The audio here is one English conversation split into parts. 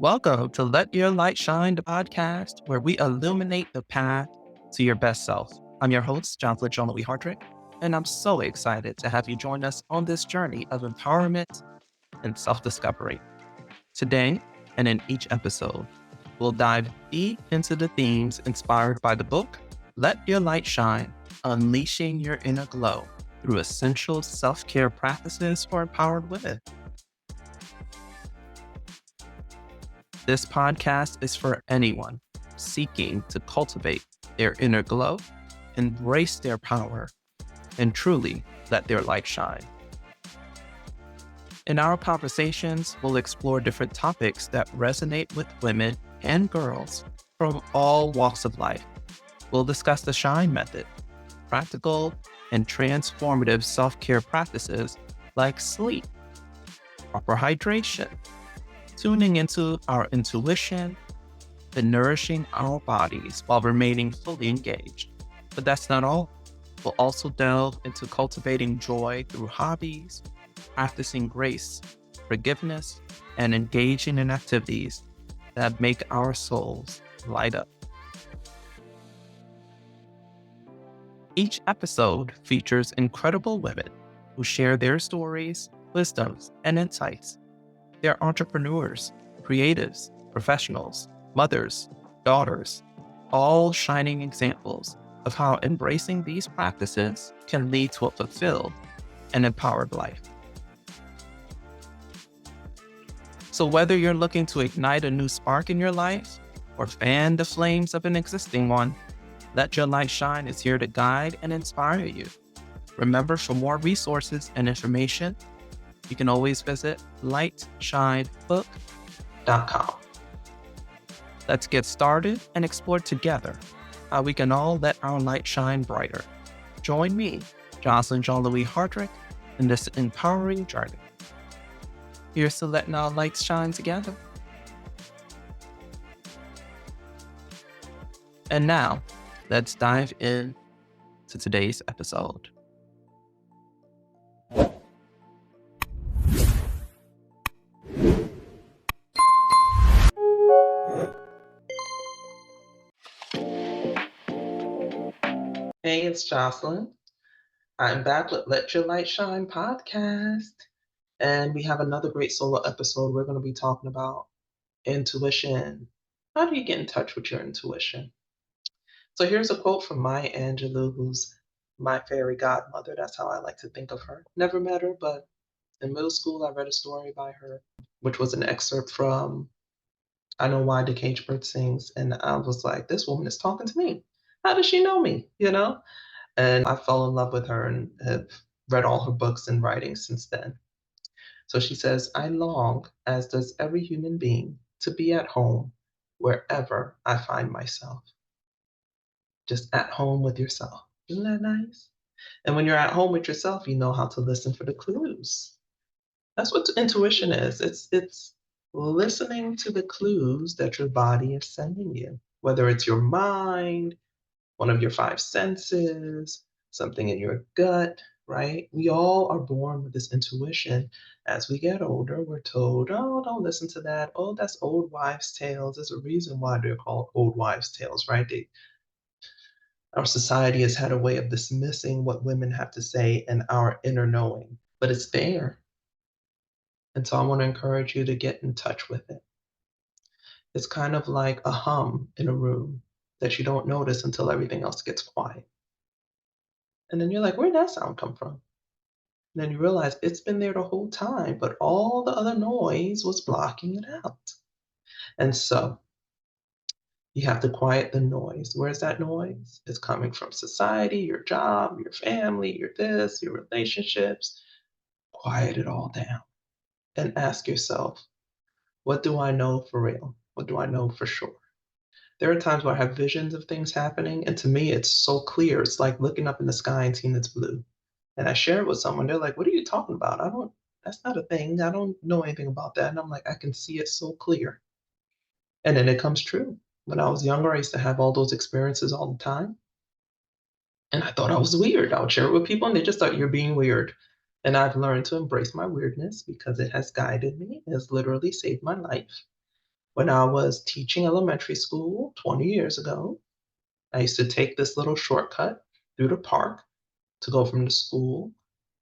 Welcome to Let Your Light Shine, the podcast where we illuminate the path to your best self. I'm your host, John Louis Hardrick, and I'm so excited to have you join us on this journey of empowerment and self discovery. Today, and in each episode, we'll dive deep into the themes inspired by the book, Let Your Light Shine, Unleashing Your Inner Glow through essential self care practices for empowered women. This podcast is for anyone seeking to cultivate their inner glow, embrace their power, and truly let their light shine. In our conversations, we'll explore different topics that resonate with women and girls from all walks of life. We'll discuss the SHINE method, practical and transformative self-care practices like sleep, proper hydration, tuning into our intuition, and nourishing our bodies while remaining fully engaged. But that's not all. We'll also delve into cultivating joy through hobbies, practicing grace, forgiveness, and engaging in activities that make our souls light up. Each episode features incredible women who share their stories, wisdoms, and insights. They're entrepreneurs, creatives, professionals, mothers, daughters, all shining examples of how embracing these practices can lead to a fulfilled and empowered life. So whether you're looking to ignite a new spark in your life or fan the flames of an existing one, Let Your Light Shine is here to guide and inspire you. Remember, for more resources and information, you can always visit lightshinebook.com. Let's get started and explore together how we can all let our light shine brighter. Join me, John Louis Hardrick, in this empowering journey. Here's to letting our lights shine together. And now, let's dive in to today's episode. Hey, it's Jocelyn. I'm back with Let Your Light Shine podcast. And we have another great solo episode. We're going to be talking about intuition. How do you get in touch with your intuition? So here's a quote from Maya Angelou, who's my fairy godmother. That's how I like to think of her. Never met her, but in middle school, I read a story by her, which was an excerpt from I Know Why the Cage Bird Sings. And I was like, this woman is talking to me. How does she know me? And I fell in love with her and have read all her books and writings since then. So she says, I long, as does every human being, to be at home wherever I find myself. Just at home with yourself. Isn't that nice? And when you're at home with yourself, you know how to listen for the clues. That's what intuition is. It's listening to the clues that your body is sending you, whether it's your mind, one of your five senses, something in your gut, right? We all are born with this intuition. As we get older, we're told, oh, don't listen to that. Oh, that's old wives' tales. There's a reason why they're called old wives' tales, right? Our society has had a way of dismissing what women have to say and our inner knowing, but it's there. And so I want to encourage you to get in touch with it. It's kind of like a hum in a room that you don't notice until everything else gets quiet. And then you're like, where'd that sound come from? And then you realize it's been there the whole time, but all the other noise was blocking it out. And so you have to quiet the noise. Where's that noise? It's coming from society, your job, your family, your this, your relationships. Quiet it all down and ask yourself, what do I know for real? What do I know for sure? There are times where I have visions of things happening, and to me, it's so clear. It's like looking up in the sky and seeing it's blue. And I share it with someone, they're like, "What are you talking about? That's not a thing. I don't know anything about that." And I'm like, "I can see it so clear." And then it comes true. When I was younger, I used to have all those experiences all the time. And I thought I was weird. I would share it with people, and they just thought you're being weird. And I've learned to embrace my weirdness because it has guided me, it has literally saved my life. When I was teaching elementary school 20 years ago, I used to take this little shortcut through the park to go from the school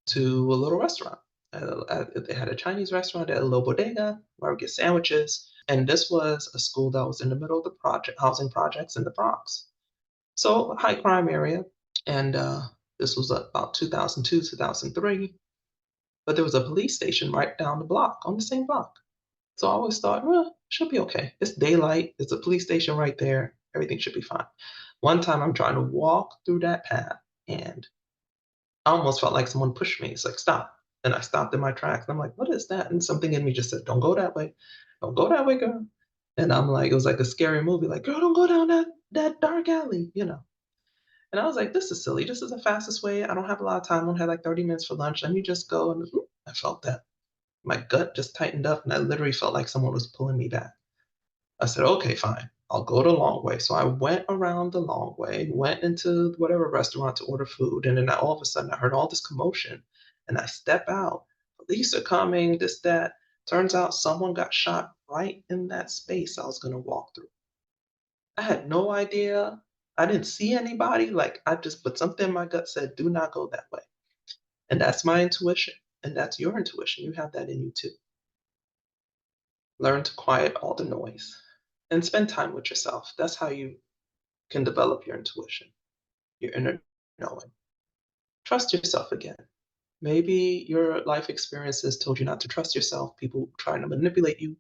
to a little restaurant. They had a Chinese restaurant at a little bodega where I would get sandwiches. And this was a school that was in the middle of the project housing projects in the Bronx. So high crime area. And this was about 2002, 2003. But there was a police station right down the block, on the same block. So I always thought, well, should be okay. It's daylight. There's a police station right there. Everything should be fine. One time I'm trying to walk through that path and I almost felt like someone pushed me. It's like, stop. And I stopped in my tracks. And I'm like, what is that? And something in me just said, don't go that way. Don't go that way, girl. And I'm like, it was like a scary movie, like, girl, don't go down that dark alley. And I was like, this is silly. This is the fastest way. I don't have a lot of time. I only have like 30 minutes for lunch. Let me just go. And I felt that. My gut just tightened up and I literally felt like someone was pulling me back. I said, okay, fine. I'll go the long way. So I went around the long way, went into whatever restaurant to order food. And then all of a sudden I heard all this commotion and I step out. Police are coming, this, that. Turns out someone got shot right in that space I was going to walk through. I had no idea. I didn't see anybody. But something in my gut said, do not go that way. And that's my intuition. And that's your intuition. You have that in you too. Learn to quiet all the noise and spend time with yourself. That's how you can develop your intuition, your inner knowing. Trust yourself again. Maybe your life experiences told you not to trust yourself. People trying to manipulate you,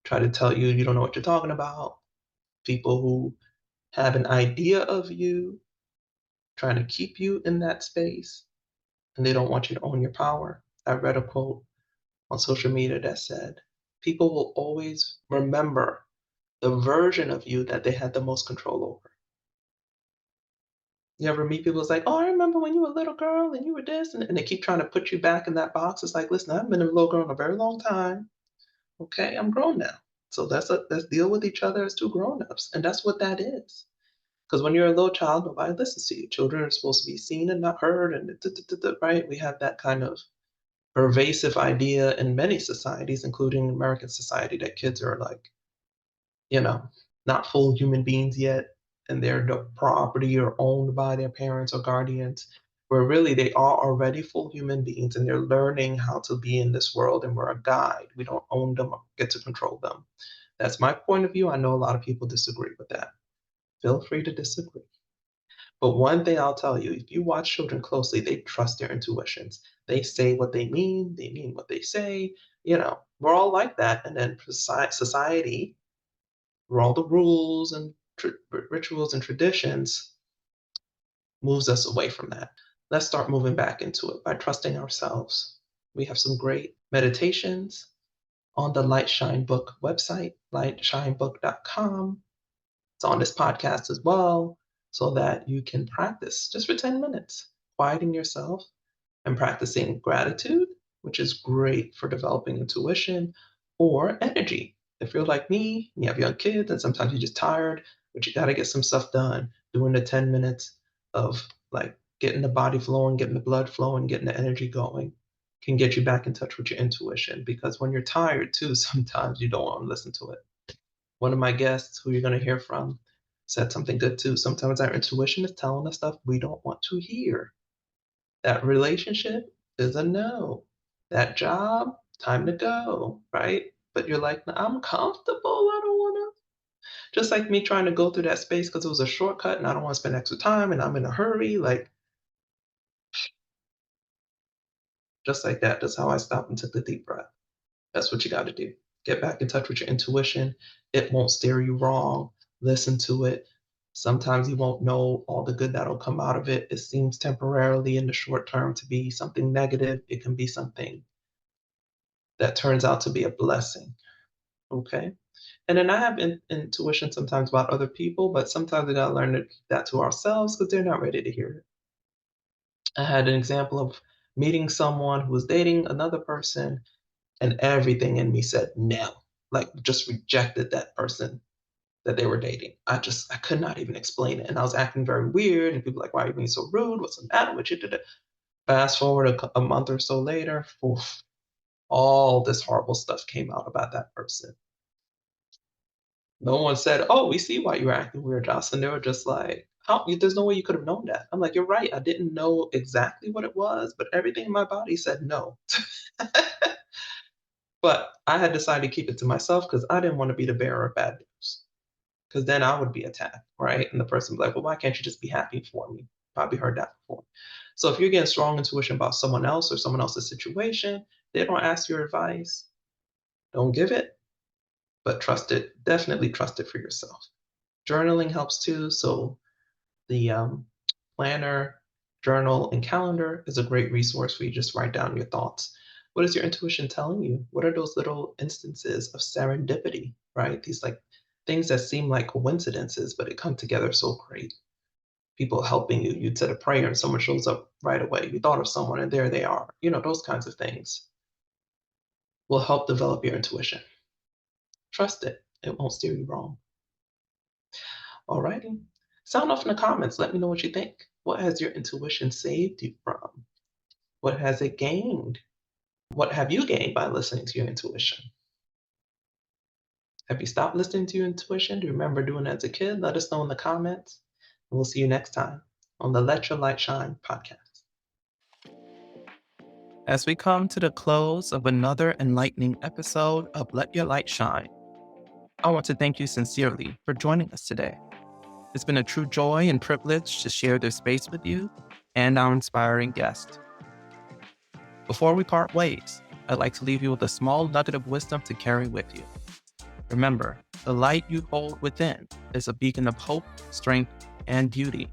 try to tell you you don't know what you're talking about. People who have an idea of you, trying to keep you in that space, and they don't want you to own your power. I read a quote on social media that said, people will always remember the version of you that they had the most control over. You ever meet people that's like, "Oh, I remember when you were a little girl and you were this," and they keep trying to put you back in that box. It's like, listen, I've been a little girl in a very long time. Okay, I'm grown now. So let's deal with each other as two grown-ups. And that's what that is. Because when you're a little child, nobody listens to you. Children are supposed to be seen and not heard, and right? We have that kind of pervasive idea in many societies, including American society, that kids are like, you know, not full human beings yet, and they're the property or owned by their parents or guardians, where really they are already full human beings and they're learning how to be in this world and we're a guide. We don't own them or get to control them. That's my point of view. I know a lot of people disagree with that. Feel free to disagree. But one thing I'll tell you, if you watch children closely, they trust their intuitions. They say what they mean what they say. We're all like that. And then society, where all the rules and rituals and traditions moves us away from that. Let's start moving back into it by trusting ourselves. We have some great meditations on the Light Shine Book website, lightshinebook.com. It's on this podcast as well, so that you can practice just for 10 minutes, quieting yourself and practicing gratitude, which is great for developing intuition, or energy. If you're like me, and you have young kids, and sometimes you're just tired, but you got to get some stuff done, doing the 10 minutes of like getting the body flowing, getting the blood flowing, getting the energy going can get you back in touch with your intuition. Because when you're tired too, sometimes you don't want to listen to it. One of my guests, who you're going to hear from, said something good too. Sometimes our intuition is telling us stuff we don't want to hear. That relationship is a no. That job, time to go, right? But you're like, "Nah, I'm comfortable. I don't want to." Just like me trying to go through that space because it was a shortcut and I don't want to spend extra time and I'm in a hurry. Like, just like that. That's how I stopped and took the deep breath. That's what you got to do. Get back in touch with your intuition. It won't steer you wrong. Listen to it. Sometimes you won't know all the good that'll come out of it. It seems temporarily in the short term to be something negative. It can be something that turns out to be a blessing. Okay. And then I have intuition sometimes about other people, but sometimes we gotta learn to keep that to ourselves because they're not ready to hear it. I had an example of meeting someone who was dating another person, and everything in me said no, like just rejected that person that they were dating. I could not even explain it. And I was acting very weird, and people were like, why are you being so rude? What's the matter with you? Fast forward a month or so later, oof, all this horrible stuff came out about that person. No one said, "Oh, we see why you're acting weird, Jocelyn." They were just like, "How? There's no way you could have known that." I'm like, "You're right. I didn't know exactly what it was, but everything in my body said no." But I had decided to keep it to myself because I didn't want to be the bearer of bad news. Because then I would be attacked, right? And the person would be like, "Well, why can't you just be happy for me?" Probably heard that before. So if you're getting strong intuition about someone else or someone else's situation, they don't ask your advice, don't give it, but trust it. Definitely trust it for yourself. Journaling helps too. So the planner, journal, and calendar is a great resource for you. Just write down your thoughts. What is your intuition telling you? What are those little instances of serendipity, right? These like things that seem like coincidences, but it come together so great. People helping you. You said a prayer and someone shows up right away. You thought of someone and there they are. Those kinds of things will help develop your intuition. Trust it. It won't steer you wrong. Alrighty. Sound off in the comments. Let me know what you think. What has your intuition saved you from? What has it gained? What have you gained by listening to your intuition? Have you stopped listening to your intuition? Do you remember doing it as a kid? Let us know in the comments. And we'll see you next time on the Let Your Light Shine podcast. As we come to the close of another enlightening episode of Let Your Light Shine, I want to thank you sincerely for joining us today. It's been a true joy and privilege to share this space with you and our inspiring guest. Before we part ways, I'd like to leave you with a small nugget of wisdom to carry with you. Remember, the light you hold within is a beacon of hope, strength, and beauty.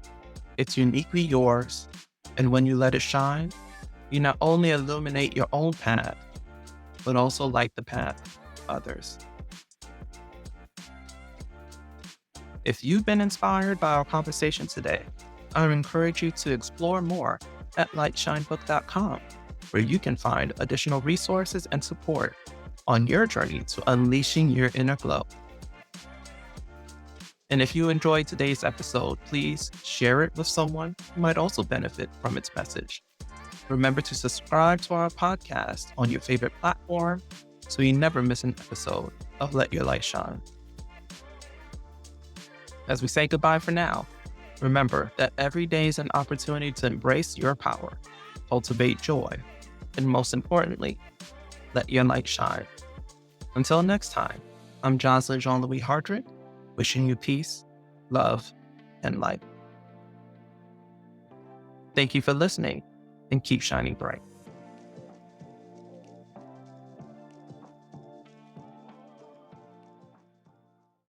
It's uniquely yours, and when you let it shine, you not only illuminate your own path, but also light the path of others. If you've been inspired by our conversation today, I would encourage you to explore more at lightshinebook.com, where you can find additional resources and support on your journey to unleashing your inner glow. And if you enjoyed today's episode, please share it with someone who might also benefit from its message. Remember to subscribe to our podcast on your favorite platform so you never miss an episode of Let Your Light Shine. As we say goodbye for now, remember that every day is an opportunity to embrace your power, cultivate joy, and most importantly, let your light shine. Until next time, I'm Jocelyn Jean-Louis Hardrick, wishing you peace, love, and light. Thank you for listening, and keep shining bright.